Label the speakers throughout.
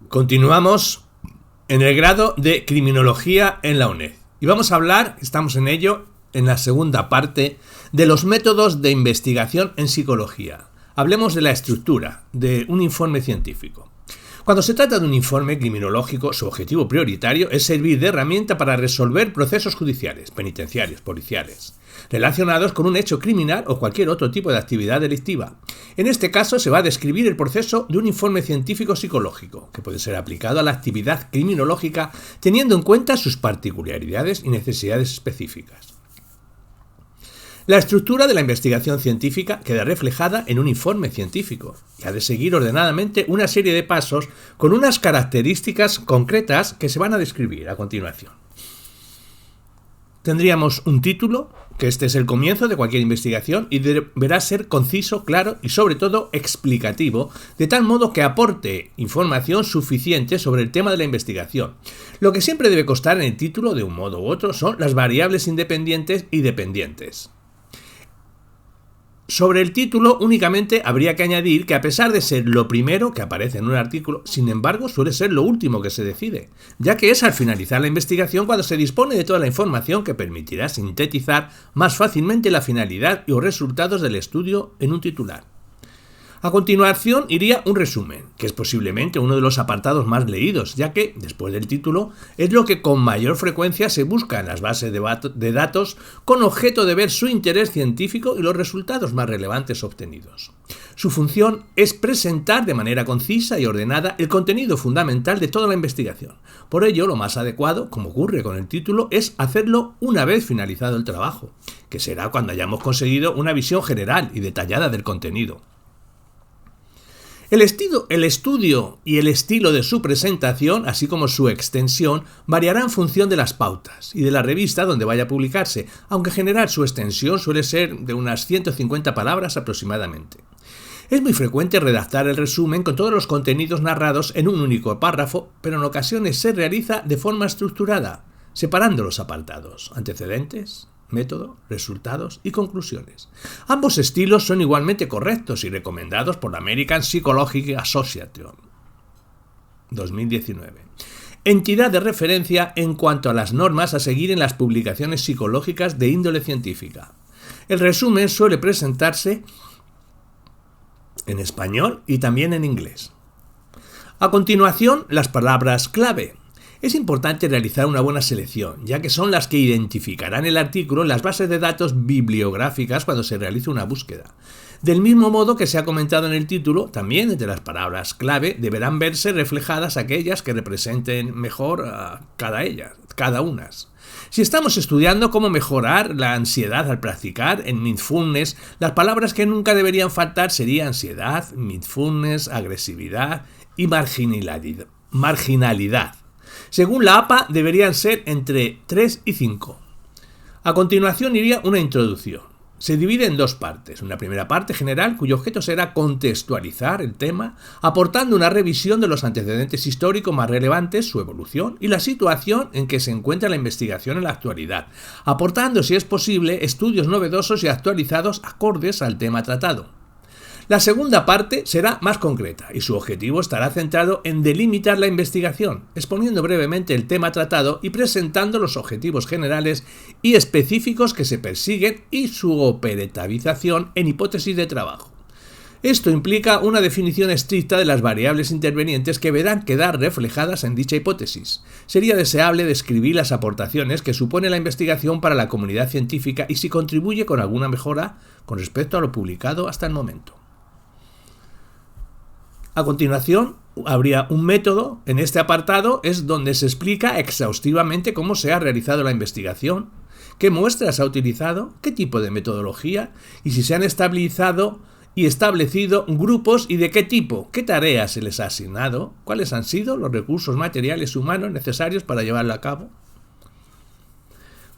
Speaker 1: Continuamos en el grado de Criminología en la UNED y vamos a hablar, estamos en ello, en la segunda parte de los métodos de investigación en psicología. Hablemos de la estructura de un informe científico. Cuando se trata de un informe criminológico, su objetivo prioritario es servir de herramienta para resolver procesos judiciales, penitenciarios, policiales, relacionados con un hecho criminal o cualquier otro tipo de actividad delictiva. En este caso se va a describir el proceso de un informe científico psicológico, que puede ser aplicado a la actividad criminológica teniendo en cuenta sus particularidades y necesidades específicas. La estructura de la investigación científica queda reflejada en un informe científico y ha de seguir ordenadamente una serie de pasos con unas características concretas que se van a describir a continuación. Tendríamos un título, que este es el comienzo de cualquier investigación y deberá ser conciso, claro y sobre todo explicativo, de tal modo que aporte información suficiente sobre el tema de la investigación. Lo que siempre debe constar en el título de un modo u otro son las variables independientes y dependientes. Sobre el título únicamente habría que añadir que a pesar de ser lo primero que aparece en un artículo, sin embargo suele ser lo último que se decide, ya que es al finalizar la investigación cuando se dispone de toda la información que permitirá sintetizar más fácilmente la finalidad y los resultados del estudio en un titular. A continuación iría un resumen, que es posiblemente uno de los apartados más leídos, ya que, después del título, es lo que con mayor frecuencia se busca en las bases de datos con objeto de ver su interés científico y los resultados más relevantes obtenidos. Su función es presentar de manera concisa y ordenada el contenido fundamental de toda la investigación. Por ello, lo más adecuado, como ocurre con el título, es hacerlo una vez finalizado el trabajo, que será cuando hayamos conseguido una visión general y detallada del contenido. El estudio y el estilo de su presentación, así como su extensión, variará en función de las pautas y de la revista donde vaya a publicarse, aunque en general su extensión suele ser de unas 150 palabras aproximadamente. Es muy frecuente redactar el resumen con todos los contenidos narrados en un único párrafo, pero en ocasiones se realiza de forma estructurada, separando los apartados, antecedentes, método, resultados y conclusiones. Ambos estilos son igualmente correctos y recomendados por la American Psychological Association 2019, entidad de referencia en cuanto a las normas a seguir en las publicaciones psicológicas de índole científica. El resumen suele presentarse en español y también en inglés. A continuación, las palabras clave. Es importante realizar una buena selección, ya que son las que identificarán el artículo en las bases de datos bibliográficas cuando se realice una búsqueda. Del mismo modo que se ha comentado en el título, también entre las palabras clave deberán verse reflejadas aquellas que representen mejor a cada una. Si estamos estudiando cómo mejorar la ansiedad al practicar en mindfulness, las palabras que nunca deberían faltar serían ansiedad, mindfulness, agresividad y marginalidad. Según la APA, deberían ser entre 3 y 5. A continuación iría una introducción. Se divide en dos partes. Una primera parte general, cuyo objeto será contextualizar el tema, aportando una revisión de los antecedentes históricos más relevantes, su evolución y la situación en que se encuentra la investigación en la actualidad, aportando, si es posible, estudios novedosos y actualizados acordes al tema tratado. La segunda parte será más concreta y su objetivo estará centrado en delimitar la investigación, exponiendo brevemente el tema tratado y presentando los objetivos generales y específicos que se persiguen y su operativización en hipótesis de trabajo. Esto implica una definición estricta de las variables intervenientes que deberán quedar reflejadas en dicha hipótesis. Sería deseable describir las aportaciones que supone la investigación para la comunidad científica y si contribuye con alguna mejora con respecto a lo publicado hasta el momento. A continuación, habría un método. En este apartado es donde se explica exhaustivamente cómo se ha realizado la investigación, qué muestras ha utilizado, qué tipo de metodología y si se han establecido grupos y de qué tipo, qué tareas se les ha asignado, cuáles han sido los recursos materiales humanos necesarios para llevarlo a cabo.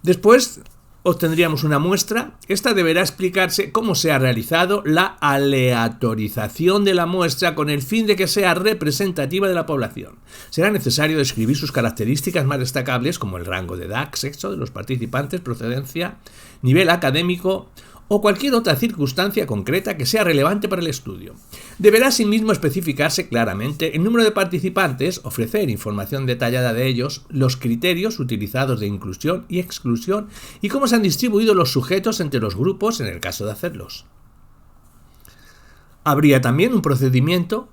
Speaker 1: Después obtendríamos una muestra. Esta deberá explicarse cómo se ha realizado la aleatorización de la muestra con el fin de que sea representativa de la población. Será necesario describir sus características más destacables como el rango de edad, sexo de los participantes, procedencia, nivel académico o cualquier otra circunstancia concreta que sea relevante para el estudio. Deberá asimismo especificarse claramente el número de participantes, ofrecer información detallada de ellos, los criterios utilizados de inclusión y exclusión y cómo se han distribuido los sujetos entre los grupos en el caso de hacerlos. Habría también un procedimiento.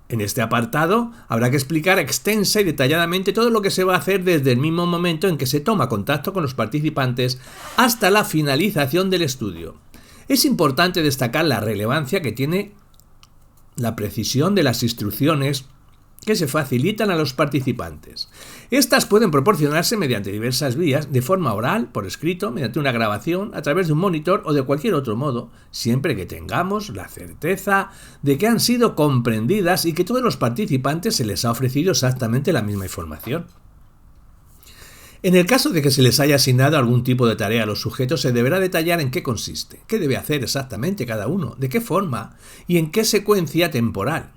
Speaker 1: En este apartado habrá que explicar extensa y detalladamente todo lo que se va a hacer desde el mismo momento en que se toma contacto con los participantes hasta la finalización del estudio. Es importante destacar la relevancia que tiene la precisión de las instrucciones que se facilitan a los participantes. Estas pueden proporcionarse mediante diversas vías, de forma oral, por escrito, mediante una grabación, a través de un monitor o de cualquier otro modo, siempre que tengamos la certeza de que han sido comprendidas y que a todos los participantes se les ha ofrecido exactamente la misma información. En el caso de que se les haya asignado algún tipo de tarea a los sujetos, se deberá detallar en qué consiste, qué debe hacer exactamente cada uno, de qué forma y en qué secuencia temporal.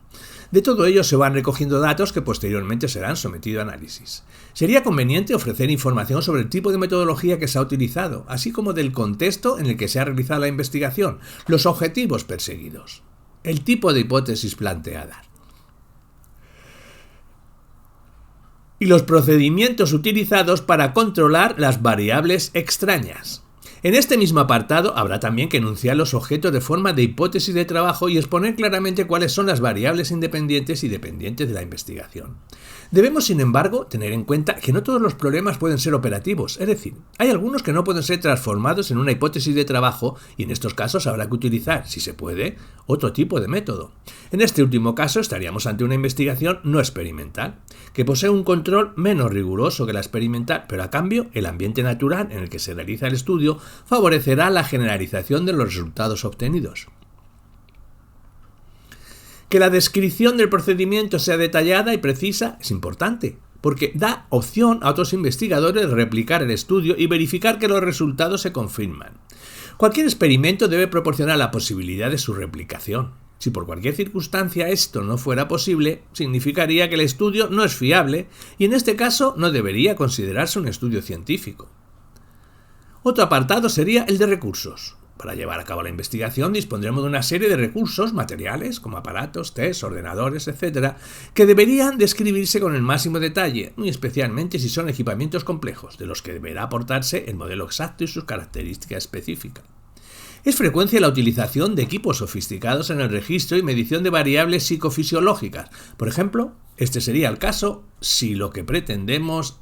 Speaker 1: De todo ello se van recogiendo datos que posteriormente serán sometidos a análisis. Sería conveniente ofrecer información sobre el tipo de metodología que se ha utilizado, así como del contexto en el que se ha realizado la investigación, los objetivos perseguidos, el tipo de hipótesis planteadas y los procedimientos utilizados para controlar las variables extrañas. En este mismo apartado habrá también que enunciar los objetos de forma de hipótesis de trabajo y exponer claramente cuáles son las variables independientes y dependientes de la investigación. Debemos, sin embargo, tener en cuenta que no todos los problemas pueden ser operativos, es decir, hay algunos que no pueden ser transformados en una hipótesis de trabajo y en estos casos habrá que utilizar, si se puede, otro tipo de método. En este último caso estaríamos ante una investigación no experimental, que posee un control menos riguroso que la experimental, pero a cambio el ambiente natural en el que se realiza el estudio favorecerá la generalización de los resultados obtenidos. Que la descripción del procedimiento sea detallada y precisa es importante, porque da opción a otros investigadores de replicar el estudio y verificar que los resultados se confirman. Cualquier experimento debe proporcionar la posibilidad de su replicación. Si por cualquier circunstancia esto no fuera posible, significaría que el estudio no es fiable y en este caso no debería considerarse un estudio científico. Otro apartado sería el de recursos. Para llevar a cabo la investigación dispondremos de una serie de recursos materiales, como aparatos, test, ordenadores, etc., que deberían describirse con el máximo detalle, muy especialmente si son equipamientos complejos, de los que deberá aportarse el modelo exacto y sus características específicas. Es frecuente la utilización de equipos sofisticados en el registro y medición de variables psicofisiológicas. Por ejemplo, este sería el caso si lo que pretendemos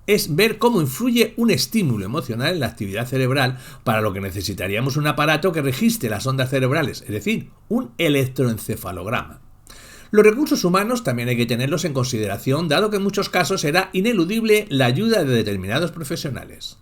Speaker 1: es ver cómo influye un estímulo emocional en la actividad cerebral, para lo que necesitaríamos un aparato que registre las ondas cerebrales, es decir, un electroencefalograma. Los recursos humanos también hay que tenerlos en consideración, dado que en muchos casos será ineludible la ayuda de determinados profesionales.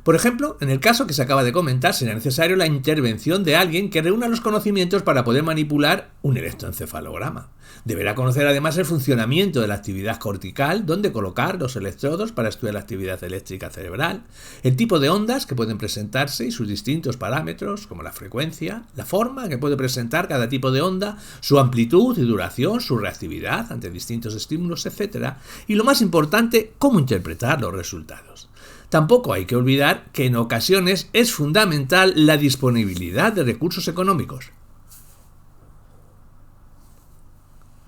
Speaker 1: Por ejemplo, en el caso que se acaba de comentar, será necesario la intervención de alguien que reúna los conocimientos para poder manipular un electroencefalograma. Deberá conocer además el funcionamiento de la actividad cortical, dónde colocar los electrodos para estudiar la actividad eléctrica cerebral, el tipo de ondas que pueden presentarse y sus distintos parámetros, como la frecuencia, la forma que puede presentar cada tipo de onda, su amplitud y duración, su reactividad ante distintos estímulos, etc. Y lo más importante, cómo interpretar los resultados. Tampoco hay que olvidar que en ocasiones es fundamental la disponibilidad de recursos económicos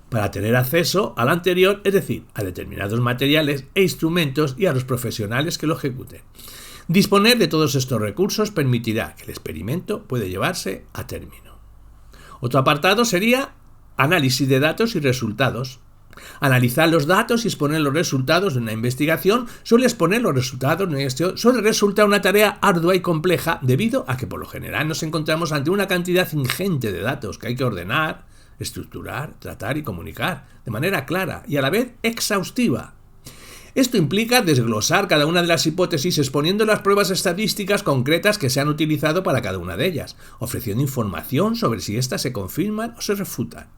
Speaker 1: para tener acceso al anterior, es decir, a determinados materiales e instrumentos y a los profesionales que lo ejecuten. Disponer de todos estos recursos permitirá que el experimento pueda llevarse a término. Otro apartado sería análisis de datos y resultados. Analizar los datos y exponer los resultados de una investigación suele resultar una tarea ardua y compleja debido a que por lo general nos encontramos ante una cantidad ingente de datos que hay que ordenar, estructurar, tratar y comunicar de manera clara y a la vez exhaustiva. Esto implica desglosar cada una de las hipótesis exponiendo las pruebas estadísticas concretas que se han utilizado para cada una de ellas, ofreciendo información sobre si éstas se confirman o se refutan.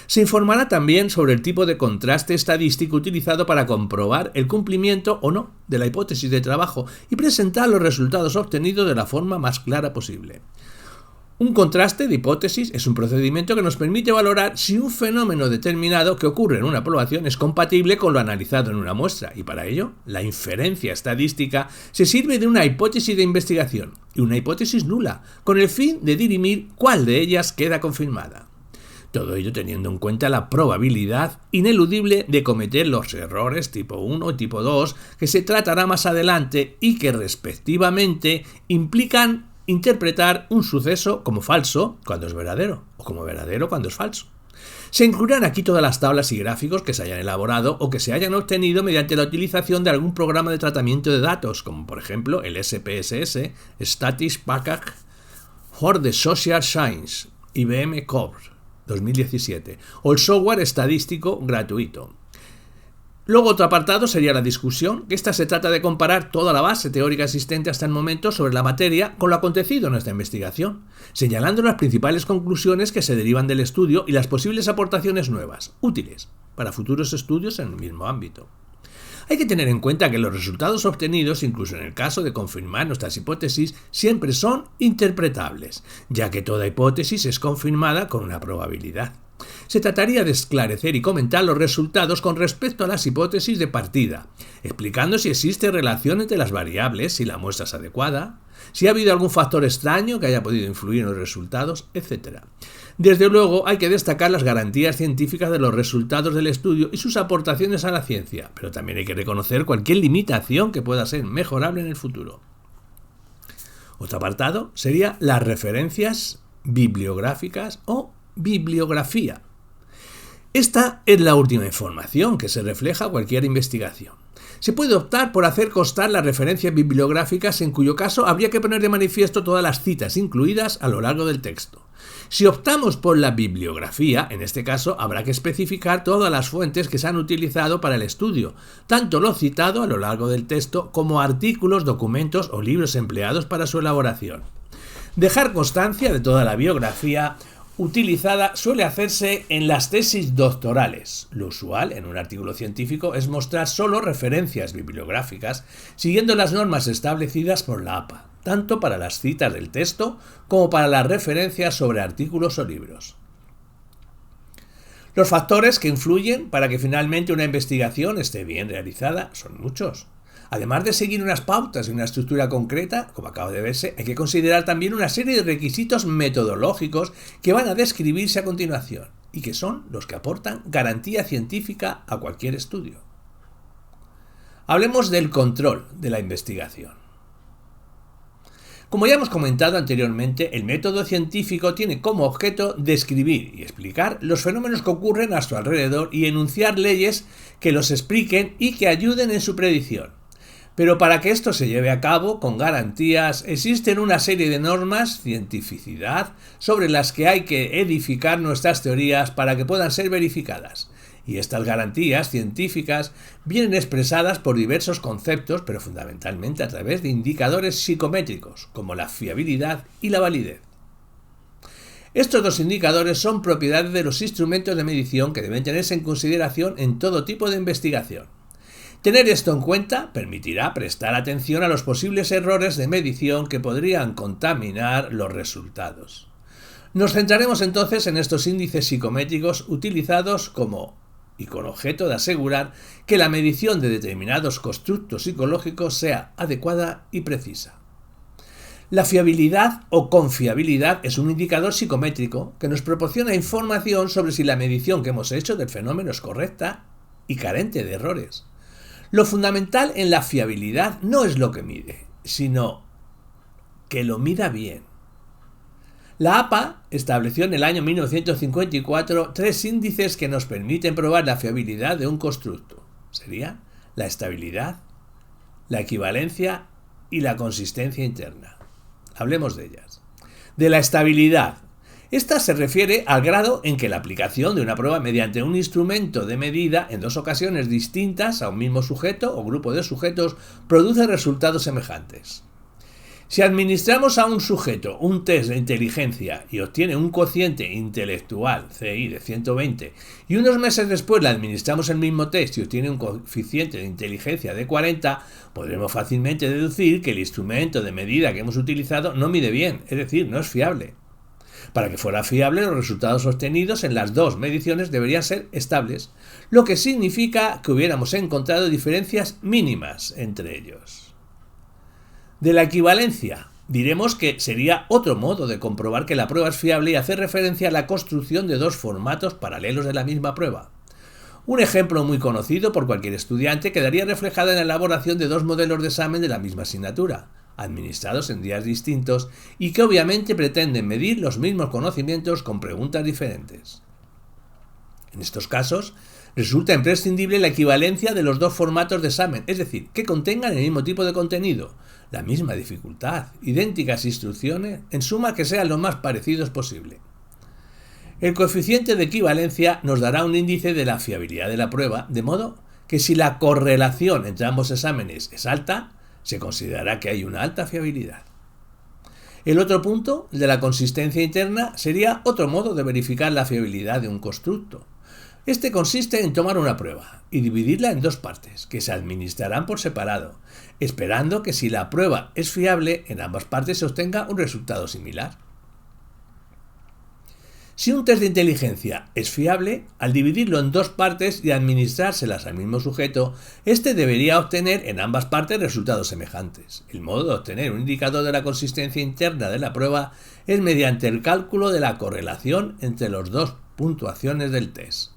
Speaker 1: Se informará también sobre el tipo de contraste estadístico utilizado para comprobar el cumplimiento o no de la hipótesis de trabajo y presentar los resultados obtenidos de la forma más clara posible. Un contraste de hipótesis es un procedimiento que nos permite valorar si un fenómeno determinado que ocurre en una población es compatible con lo analizado en una muestra, y para ello, la inferencia estadística se sirve de una hipótesis de investigación y una hipótesis nula, con el fin de dirimir cuál de ellas queda confirmada. Todo ello teniendo en cuenta la probabilidad ineludible de cometer los errores tipo 1 y tipo 2 que se tratará más adelante y que respectivamente implican interpretar un suceso como falso cuando es verdadero o como verdadero cuando es falso. Se incluirán aquí todas las tablas y gráficos que se hayan elaborado o que se hayan obtenido mediante la utilización de algún programa de tratamiento de datos, como por ejemplo el SPSS, Statistics Package for the Social Science, IBM Core 2017, o el software estadístico gratuito. Luego otro apartado sería la discusión, que esta se trata de comparar toda la base teórica existente hasta el momento sobre la materia con lo acontecido en esta investigación, señalando las principales conclusiones que se derivan del estudio y las posibles aportaciones nuevas, útiles para futuros estudios en el mismo ámbito. Hay que tener en cuenta que los resultados obtenidos, incluso en el caso de confirmar nuestras hipótesis, siempre son interpretables, ya que toda hipótesis es confirmada con una probabilidad. Se trataría de esclarecer y comentar los resultados con respecto a las hipótesis de partida, explicando si existe relación entre las variables, si la muestra es adecuada, si ha habido algún factor extraño que haya podido influir en los resultados, etc. Desde luego hay que destacar las garantías científicas de los resultados del estudio y sus aportaciones a la ciencia, pero también hay que reconocer cualquier limitación que pueda ser mejorable en el futuro. Otro apartado sería las referencias bibliográficas o bibliografía. Esta es la última información que se refleja en cualquier investigación. Se puede optar por hacer constar las referencias bibliográficas, en cuyo caso habría que poner de manifiesto todas las citas incluidas a lo largo del texto. Si optamos por la bibliografía, en este caso habrá que especificar todas las fuentes que se han utilizado para el estudio, tanto lo citado a lo largo del texto como artículos, documentos o libros empleados para su elaboración. Dejar constancia de toda la biografía utilizada suele hacerse en las tesis doctorales. Lo usual en un artículo científico es mostrar solo referencias bibliográficas siguiendo las normas establecidas por la APA, tanto para las citas del texto como para las referencias sobre artículos o libros. Los factores que influyen para que finalmente una investigación esté bien realizada son muchos. Además de seguir unas pautas y una estructura concreta, como acaba de verse, hay que considerar también una serie de requisitos metodológicos que van a describirse a continuación y que son los que aportan garantía científica a cualquier estudio. Hablemos del control de la investigación. Como ya hemos comentado anteriormente, el método científico tiene como objeto describir y explicar los fenómenos que ocurren a su alrededor y enunciar leyes que los expliquen y que ayuden en su predicción. Pero para que esto se lleve a cabo con garantías, existen una serie de normas, cientificidad, sobre las que hay que edificar nuestras teorías para que puedan ser verificadas. Y estas garantías científicas vienen expresadas por diversos conceptos, pero fundamentalmente a través de indicadores psicométricos, como la fiabilidad y la validez. Estos dos indicadores son propiedades de los instrumentos de medición que deben tenerse en consideración en todo tipo de investigación. Tener esto en cuenta permitirá prestar atención a los posibles errores de medición que podrían contaminar los resultados. Nos centraremos entonces en estos índices psicométricos utilizados y con objeto de asegurar que la medición de determinados constructos psicológicos sea adecuada y precisa. La fiabilidad o confiabilidad es un indicador psicométrico que nos proporciona información sobre si la medición que hemos hecho del fenómeno es correcta y carente de errores. Lo fundamental en la fiabilidad no es lo que mide, sino que lo mida bien. La APA estableció en el año 1954 tres índices que nos permiten probar la fiabilidad de un constructo. Serían la estabilidad, la equivalencia y la consistencia interna. Hablemos de ellas. De la estabilidad. Esta se refiere al grado en que la aplicación de una prueba mediante un instrumento de medida en dos ocasiones distintas a un mismo sujeto o grupo de sujetos produce resultados semejantes. Si administramos a un sujeto un test de inteligencia y obtiene un cociente intelectual, CI, de 120, y unos meses después le administramos el mismo test y obtiene un coeficiente de inteligencia de 40, podremos fácilmente deducir que el instrumento de medida que hemos utilizado no mide bien, es decir, no es fiable. Para que fuera fiable, los resultados obtenidos en las dos mediciones deberían ser estables, lo que significa que hubiéramos encontrado diferencias mínimas entre ellos. De la equivalencia, diremos que sería otro modo de comprobar que la prueba es fiable y hacer referencia a la construcción de dos formatos paralelos de la misma prueba. Un ejemplo muy conocido por cualquier estudiante quedaría reflejado en la elaboración de dos modelos de examen de la misma asignatura, administrados en días distintos y que obviamente pretenden medir los mismos conocimientos con preguntas diferentes. En estos casos, resulta imprescindible la equivalencia de los dos formatos de examen, es decir, que contengan el mismo tipo de contenido, la misma dificultad, idénticas instrucciones, en suma que sean lo más parecidos posible. El coeficiente de equivalencia nos dará un índice de la fiabilidad de la prueba, de modo que si la correlación entre ambos exámenes es alta, se considerará que hay una alta fiabilidad. El otro punto, el de la consistencia interna, sería otro modo de verificar la fiabilidad de un constructo. Este consiste en tomar una prueba y dividirla en dos partes, que se administrarán por separado, esperando que si la prueba es fiable, en ambas partes se obtenga un resultado similar. Si un test de inteligencia es fiable, al dividirlo en dos partes y administrárselas al mismo sujeto, éste debería obtener en ambas partes resultados semejantes. El modo de obtener un indicador de la consistencia interna de la prueba es mediante el cálculo de la correlación entre las dos puntuaciones del test.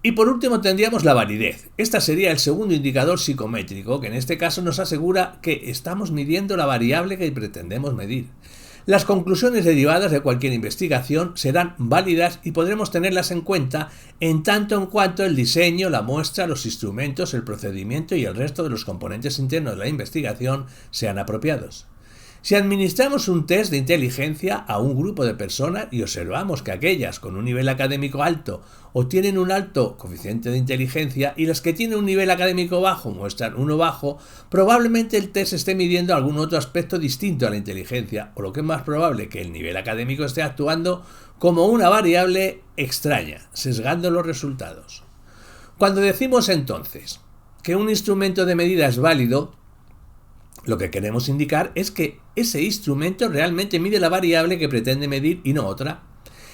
Speaker 1: Y por último tendríamos la validez. Esta sería el segundo indicador psicométrico que en este caso nos asegura que estamos midiendo la variable que pretendemos medir. Las conclusiones derivadas de cualquier investigación serán válidas y podremos tenerlas en cuenta en tanto en cuanto el diseño, la muestra, los instrumentos, el procedimiento y el resto de los componentes internos de la investigación sean apropiados. Si administramos un test de inteligencia a un grupo de personas y observamos que aquellas con un nivel académico alto obtienen un alto coeficiente de inteligencia y las que tienen un nivel académico bajo muestran uno bajo, probablemente el test esté midiendo algún otro aspecto distinto a la inteligencia, o lo que es más probable, que el nivel académico esté actuando como una variable extraña, sesgando los resultados. Cuando decimos entonces que un instrumento de medida es válido, lo que queremos indicar es que ese instrumento realmente mide la variable que pretende medir y no otra.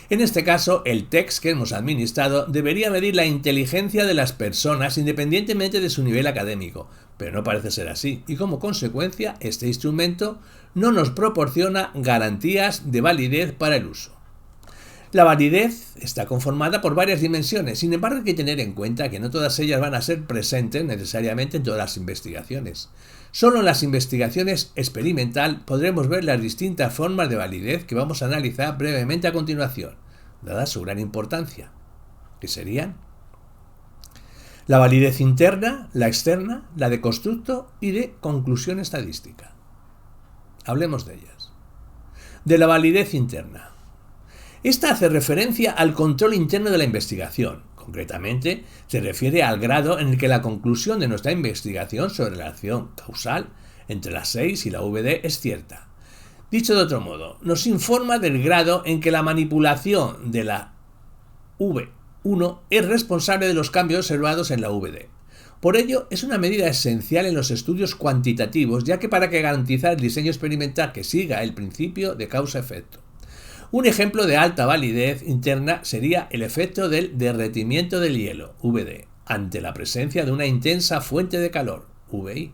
Speaker 1: En este caso, el test que hemos administrado debería medir la inteligencia de las personas independientemente de su nivel académico, pero no parece ser así, y como consecuencia, este instrumento no nos proporciona garantías de validez para el uso. La validez está conformada por varias dimensiones, sin embargo hay que tener en cuenta que no todas ellas van a ser presentes necesariamente en todas las investigaciones. Solo en las investigaciones experimental podremos ver las distintas formas de validez que vamos a analizar brevemente a continuación, dada su gran importancia, que serían la validez interna, la externa, la de constructo y de conclusión estadística. Hablemos de ellas. De la validez interna. Esta hace referencia al control interno de la investigación. Concretamente, se refiere al grado en el que la conclusión de nuestra investigación sobre la relación causal entre las 6 y la VD es cierta. Dicho de otro modo, nos informa del grado en que la manipulación de la V1 es responsable de los cambios observados en la VD. Por ello, es una medida esencial en los estudios cuantitativos, ya que para garantizar el diseño experimental que siga el principio de causa-efecto. Un ejemplo de alta validez interna sería el efecto del derretimiento del hielo, VD, ante la presencia de una intensa fuente de calor, VI.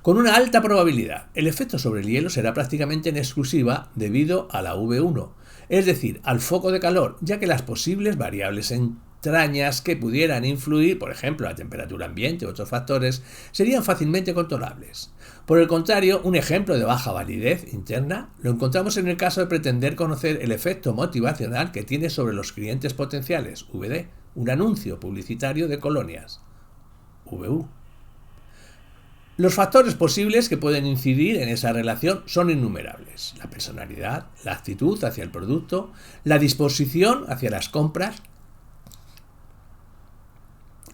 Speaker 1: Con una alta probabilidad, el efecto sobre el hielo será prácticamente en exclusiva debido a la V1, es decir, al foco de calor, ya que las posibles variables extrañas que pudieran influir, por ejemplo, la temperatura ambiente u otros factores, serían fácilmente controlables. Por el contrario, un ejemplo de baja validez interna lo encontramos en el caso de pretender conocer el efecto motivacional que tiene sobre los clientes potenciales, VD, un anuncio publicitario de colonias, VU. Los factores posibles que pueden incidir en esa relación son innumerables: la personalidad, la actitud hacia el producto, la disposición hacia las compras,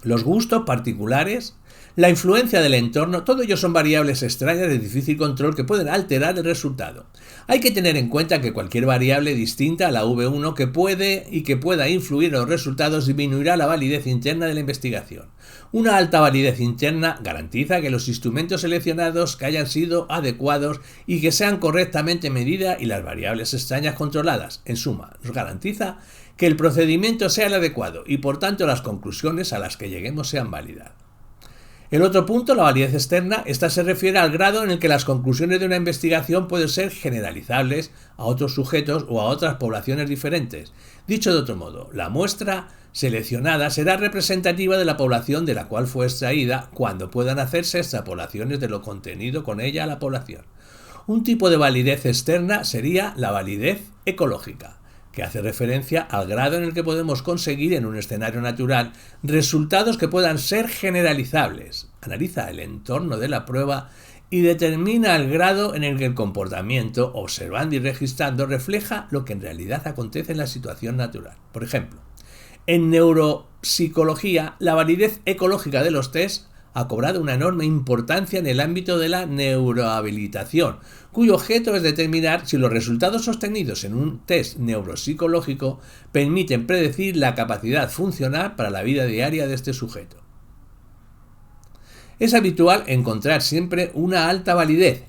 Speaker 1: los gustos particulares, La influencia del entorno, todo ello son variables extrañas de difícil control que pueden alterar el resultado. Hay que tener en cuenta que cualquier variable distinta a la V1 que pueda influir en los resultados disminuirá la validez interna de la investigación. Una alta validez interna garantiza que los instrumentos seleccionados que hayan sido adecuados y que sean correctamente medidas y las variables extrañas controladas. En suma, nos garantiza que el procedimiento sea el adecuado y por tanto las conclusiones a las que lleguemos sean válidas. El otro punto, la validez externa, esta se refiere al grado en el que las conclusiones de una investigación pueden ser generalizables a otros sujetos o a otras poblaciones diferentes. Dicho de otro modo, la muestra seleccionada será representativa de la población de la cual fue extraída cuando puedan hacerse extrapolaciones de lo contenido con ella a la población. Un tipo de validez externa sería la validez ecológica, que hace referencia al grado en el que podemos conseguir en un escenario natural resultados que puedan ser generalizables. Analiza el entorno de la prueba y determina el grado en el que el comportamiento, observando y registrando, refleja lo que en realidad acontece en la situación natural. Por ejemplo, en neuropsicología, la validez ecológica de los test ha cobrado una enorme importancia en el ámbito de la neurohabilitación, cuyo objeto es determinar si los resultados obtenidos en un test neuropsicológico permiten predecir la capacidad funcional para la vida diaria de este sujeto. Es habitual encontrar siempre una alta validez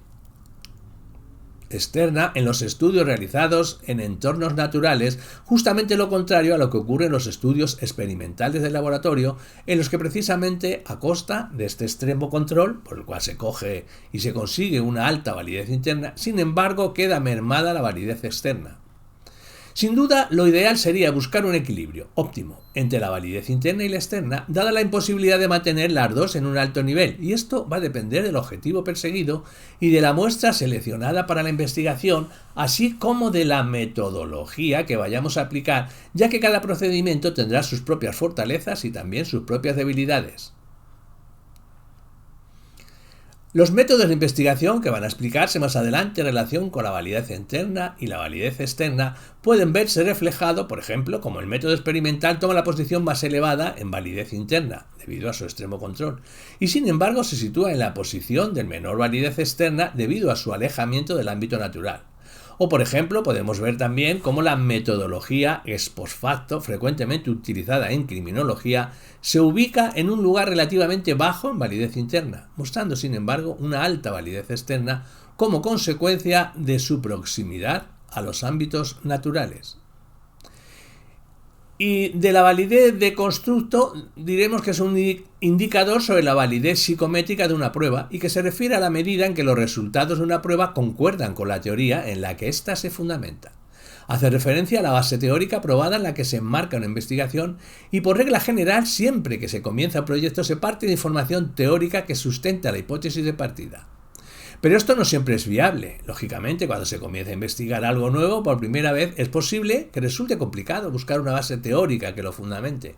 Speaker 1: externa en los estudios realizados en entornos naturales, justamente lo contrario a lo que ocurre en los estudios experimentales de laboratorio, en los que precisamente a costa de este extremo control, por el cual se coge y se consigue una alta validez interna, sin embargo queda mermada la validez externa. Sin duda, lo ideal sería buscar un equilibrio óptimo entre la validez interna y la externa, dada la imposibilidad de mantener las dos en un alto nivel, y esto va a depender del objetivo perseguido y de la muestra seleccionada para la investigación, así como de la metodología que vayamos a aplicar, ya que cada procedimiento tendrá sus propias fortalezas y también sus propias debilidades. Los métodos de investigación que van a explicarse más adelante en relación con la validez interna y la validez externa pueden verse reflejados, por ejemplo, como el método experimental toma la posición más elevada en validez interna, debido a su extremo control, y sin embargo se sitúa en la posición de menor validez externa debido a su alejamiento del ámbito natural. O, por ejemplo, podemos ver también cómo la metodología ex post facto, frecuentemente utilizada en criminología, se ubica en un lugar relativamente bajo en validez interna, mostrando, sin embargo, una alta validez externa como consecuencia de su proximidad a los ámbitos naturales. Y de la validez de constructo diremos que es un indicador sobre la validez psicométrica de una prueba y que se refiere a la medida en que los resultados de una prueba concuerdan con la teoría en la que ésta se fundamenta. Hace referencia a la base teórica probada en la que se enmarca una investigación y por regla general siempre que se comienza un proyecto se parte de información teórica que sustenta la hipótesis de partida. Pero esto no siempre es viable. Lógicamente, cuando se comienza a investigar algo nuevo por primera vez, es posible que resulte complicado buscar una base teórica que lo fundamente.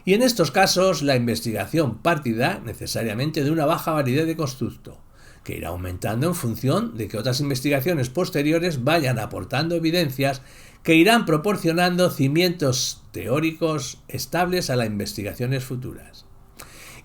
Speaker 1: Y en estos casos, la investigación partirá necesariamente de una baja validez de constructo, que irá aumentando en función de que otras investigaciones posteriores vayan aportando evidencias que irán proporcionando cimientos teóricos estables a las investigaciones futuras.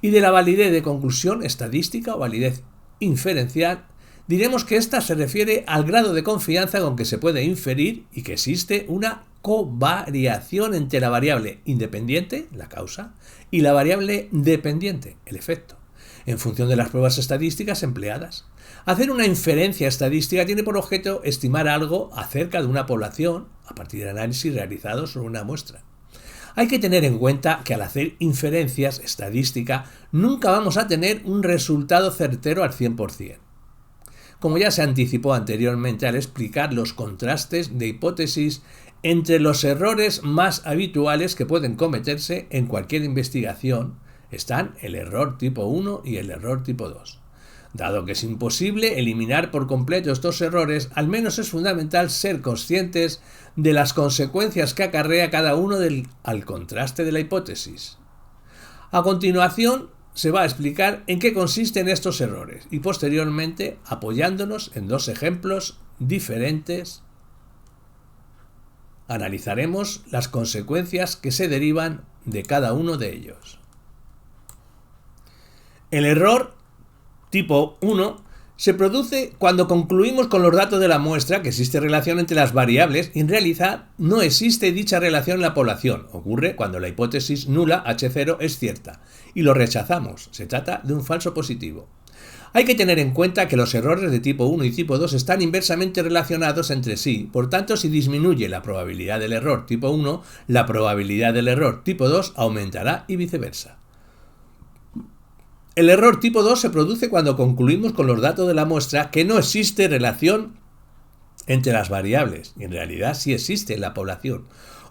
Speaker 1: Y de la validez de conclusión estadística o validez inferencial, diremos que ésta se refiere al grado de confianza con que se puede inferir y que existe una covariación entre la variable independiente, la causa, y la variable dependiente, el efecto, en función de las pruebas estadísticas empleadas. Hacer una inferencia estadística tiene por objeto estimar algo acerca de una población a partir de análisis realizados sobre una muestra. Hay que tener en cuenta que al hacer inferencias estadísticas nunca vamos a tener un resultado certero al 100%. Como ya se anticipó anteriormente al explicar los contrastes de hipótesis entre los errores más habituales que pueden cometerse en cualquier investigación, están el error tipo 1 y el error tipo 2. Dado que es imposible eliminar por completo estos errores, al menos es fundamental ser conscientes de las consecuencias que acarrea cada uno al contraste de la hipótesis. A continuación, se va a explicar en qué consisten estos errores y posteriormente, apoyándonos en dos ejemplos diferentes, analizaremos las consecuencias que se derivan de cada uno de ellos. El error tipo 1 se produce cuando concluimos con los datos de la muestra que existe relación entre las variables y en realidad no existe dicha relación en la población. Ocurre cuando la hipótesis nula H0 es cierta y lo rechazamos. Se trata de un falso positivo. Hay que tener en cuenta que los errores de tipo 1 y tipo 2 están inversamente relacionados entre sí, por tanto, si disminuye la probabilidad del error tipo 1, la probabilidad del error tipo 2 aumentará y viceversa. El error tipo 2 se produce cuando concluimos con los datos de la muestra que no existe relación entre las variables, y en realidad sí existe en la población.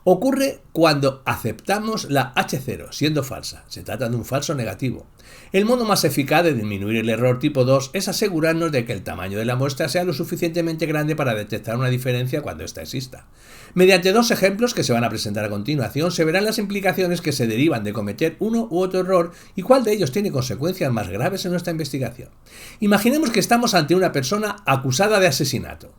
Speaker 1: Ocurre cuando aceptamos la H0, siendo falsa. Se trata de un falso negativo. El modo más eficaz de disminuir el error tipo 2 es asegurarnos de que el tamaño de la muestra sea lo suficientemente grande para detectar una diferencia cuando ésta exista. Mediante dos ejemplos que se van a presentar a continuación, se verán las implicaciones que se derivan de cometer uno u otro error y cuál de ellos tiene consecuencias más graves en nuestra investigación. Imaginemos que estamos ante una persona acusada de asesinato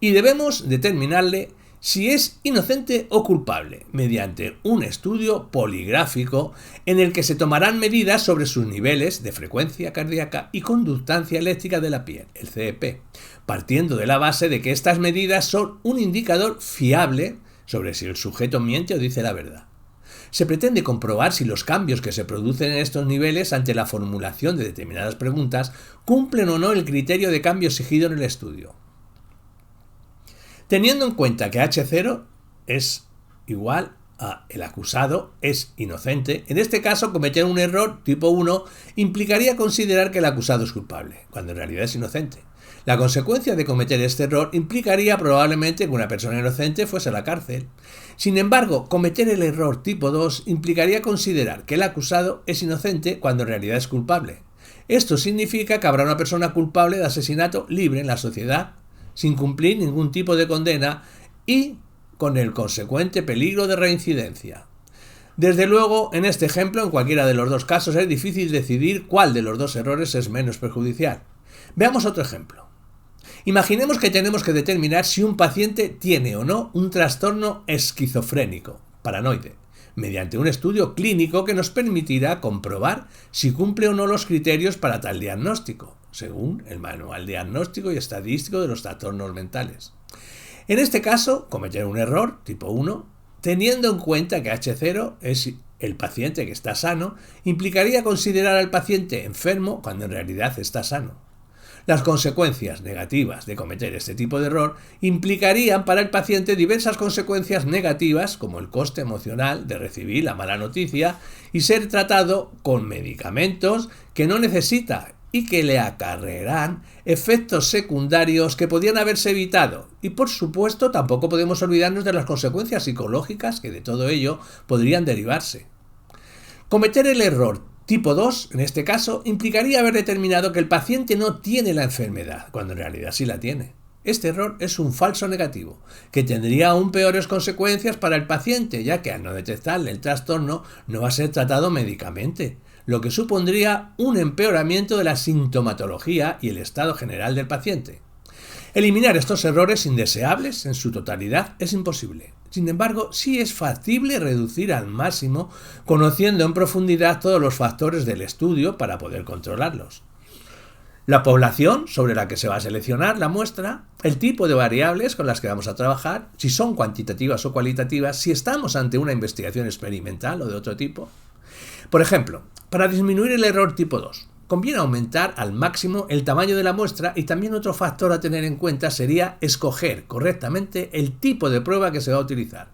Speaker 1: y debemos determinarle si es inocente o culpable, mediante un estudio poligráfico en el que se tomarán medidas sobre sus niveles de frecuencia cardíaca y conductancia eléctrica de la piel, el CEP, partiendo de la base de que estas medidas son un indicador fiable sobre si el sujeto miente o dice la verdad. Se pretende comprobar si los cambios que se producen en estos niveles ante la formulación de determinadas preguntas cumplen o no el criterio de cambio exigido en el estudio. Teniendo en cuenta que H0 es igual a el acusado es inocente, en este caso cometer un error tipo 1 implicaría considerar que el acusado es culpable, cuando en realidad es inocente. La consecuencia de cometer este error implicaría probablemente que una persona inocente fuese a la cárcel. Sin embargo, cometer el error tipo 2 implicaría considerar que el acusado es inocente cuando en realidad es culpable. Esto significa que habrá una persona culpable de asesinato libre en la sociedad, sin cumplir ningún tipo de condena y con el consecuente peligro de reincidencia. Desde luego, en este ejemplo, en cualquiera de los dos casos, es difícil decidir cuál de los dos errores es menos perjudicial. Veamos otro ejemplo. Imaginemos que tenemos que determinar si un paciente tiene o no un trastorno esquizofrénico, paranoide, mediante un estudio clínico que nos permitirá comprobar si cumple o no los criterios para tal diagnóstico, según el Manual Diagnóstico y Estadístico de los Trastornos Mentales. En este caso, cometer un error tipo 1, teniendo en cuenta que H0 es el paciente que está sano, implicaría considerar al paciente enfermo cuando en realidad está sano. Las consecuencias negativas de cometer este tipo de error implicarían para el paciente diversas consecuencias negativas, como el coste emocional de recibir la mala noticia y ser tratado con medicamentos que no necesita y que le acarrearán efectos secundarios que podían haberse evitado. Y por supuesto tampoco podemos olvidarnos de las consecuencias psicológicas que de todo ello podrían derivarse. Cometer el error tipo 2, en este caso, implicaría haber determinado que el paciente no tiene la enfermedad, cuando en realidad sí la tiene. Este error es un falso negativo, que tendría aún peores consecuencias para el paciente, ya que al no detectarle el trastorno no va a ser tratado médicamente, lo que supondría un empeoramiento de la sintomatología y el estado general del paciente. Eliminar estos errores indeseables en su totalidad es imposible. Sin embargo, sí es factible reducir al máximo, conociendo en profundidad todos los factores del estudio para poder controlarlos. La población sobre la que se va a seleccionar la muestra, el tipo de variables con las que vamos a trabajar, si son cuantitativas o cualitativas, si estamos ante una investigación experimental o de otro tipo. Por ejemplo, para disminuir el error tipo 2, conviene aumentar al máximo el tamaño de la muestra y también otro factor a tener en cuenta sería escoger correctamente el tipo de prueba que se va a utilizar.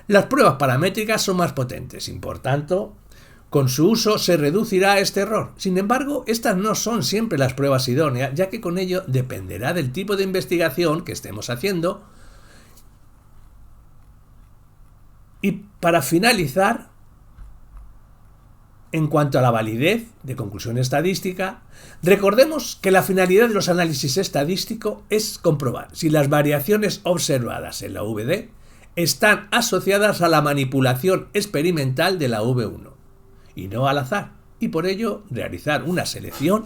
Speaker 1: Las pruebas paramétricas son más potentes y por tanto, con su uso se reducirá este error. Sin embargo, estas no son siempre las pruebas idóneas, ya que con ello dependerá del tipo de investigación que estemos haciendo. Y para finalizar, en cuanto a la validez de conclusión estadística, recordemos que la finalidad de los análisis estadísticos es comprobar si las variaciones observadas en la VD están asociadas a la manipulación experimental de la V1 y no al azar, y por ello realizar una selección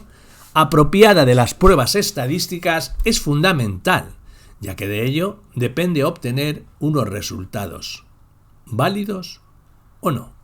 Speaker 1: apropiada de las pruebas estadísticas es fundamental, ya que de ello depende obtener unos resultados válidos o no.